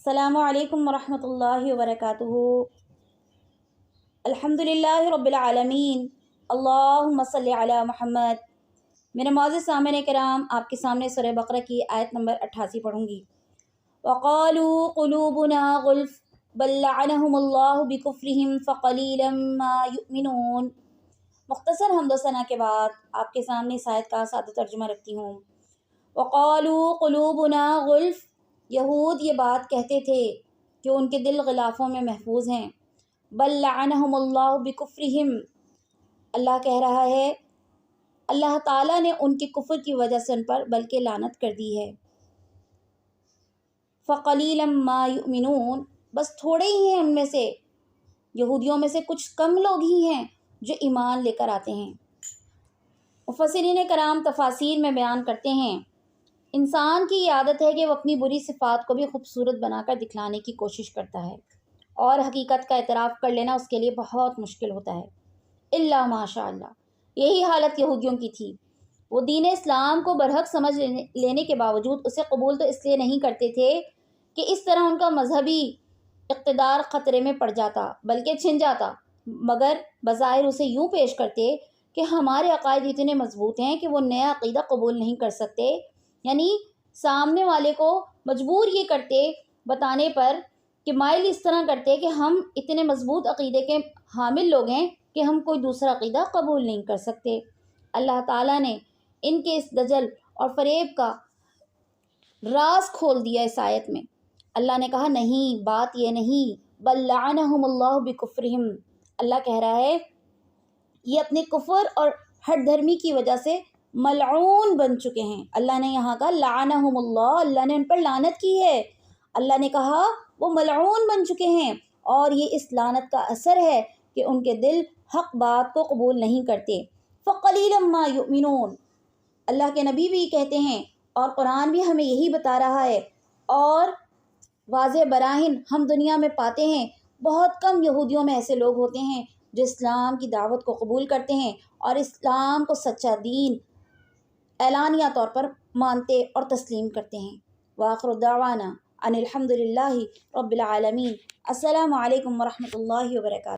السلام علیکم ورحمۃ اللہ وبرکاتہ۔ الحمدللہ رب العالمین، اللہم صلی علی محمد۔ میرے معزز سامعین کرام، آپ کے سامنے سورہ بقرہ کی آیت نمبر 88 پڑھوں گی۔ وَقَالُوا قُلُوبُنَا غُلْفٌ بَل لَّعَنَهُمُ اللَّهُ بِكُفْرِهِمْ فَقَلِيلًا مَا يُؤْمِنُونَ۔ مختصر حمد و ثنا کے بعد آپ کے سامنے اس آیت کا سادہ ترجمہ رکھتی ہوں۔ وَقَالُوا قُلُوبُنَا غُلْفٌ، یہود یہ بات کہتے تھے کہ ان کے دل غلافوں میں محفوظ ہیں۔ بل لعنہم اللہ بکفرہم، اللہ کہہ رہا ہے اللہ تعالیٰ نے ان کے کفر کی وجہ سے ان پر بلکہ لعنت کر دی ہے۔ فقلیلا ما یؤمنون، بس تھوڑے ہی ہیں ان میں سے، یہودیوں میں سے کچھ کم لوگ ہی ہیں جو ایمان لے کر آتے ہیں۔ مفسرین کرام تفاسیر میں بیان کرتے ہیں انسان کی یہ عادت ہے کہ وہ اپنی بری صفات کو بھی خوبصورت بنا کر دکھلانے کی کوشش کرتا ہے، اور حقیقت کا اعتراف کر لینا اس کے لیے بہت مشکل ہوتا ہے۔ الا ماشاء اللہ، یہی حالت یہودیوں کی تھی۔ وہ دین اسلام کو برحق سمجھ لینے کے باوجود اسے قبول تو اس لیے نہیں کرتے تھے کہ اس طرح ان کا مذہبی اقتدار خطرے میں پڑ جاتا بلکہ چھن جاتا، مگر بظاہر اسے یوں پیش کرتے کہ ہمارے عقائد اتنے مضبوط ہیں کہ وہ نیا عقیدہ قبول نہیں کر سکتے، یعنی سامنے والے کو مجبور یہ کرتے بتانے پر کہ مائل اس طرح کرتے کہ ہم اتنے مضبوط عقیدے کے حامل لوگ ہیں کہ ہم کوئی دوسرا عقیدہ قبول نہیں کر سکتے۔ اللہ تعالیٰ نے ان کے اس دجل اور فریب کا راز کھول دیا اس آیت میں۔ اللہ نے کہا نہیں، بات یہ نہیں، بل لعنہم اللہ بکفرہم، اللہ کہہ رہا ہے یہ اپنے کفر اور ہٹ دھرمی کی وجہ سے ملعون بن چکے ہیں۔ اللہ نے یہاں کہا لعنہم اللہ، اللہ نے ان پر لعنت کی ہے۔ اللہ نے کہا وہ ملعون بن چکے ہیں، اور یہ اس لعنت کا اثر ہے کہ ان کے دل حق بات کو قبول نہیں کرتے۔ فقلیلا ما یؤمنون، اللہ کے نبی بھی کہتے ہیں اور قرآن بھی ہمیں یہی بتا رہا ہے، اور واضح براہین ہم دنیا میں پاتے ہیں۔ بہت کم یہودیوں میں ایسے لوگ ہوتے ہیں جو اسلام کی دعوت کو قبول کرتے ہیں اور اسلام کو سچا دین اعلانیہ طور پر مانتے اور تسلیم کرتے ہیں۔ وآخر دعوانا ان الحمدللہ رب العالمین۔ السلام علیکم ورحمۃ اللہ وبرکاتہ۔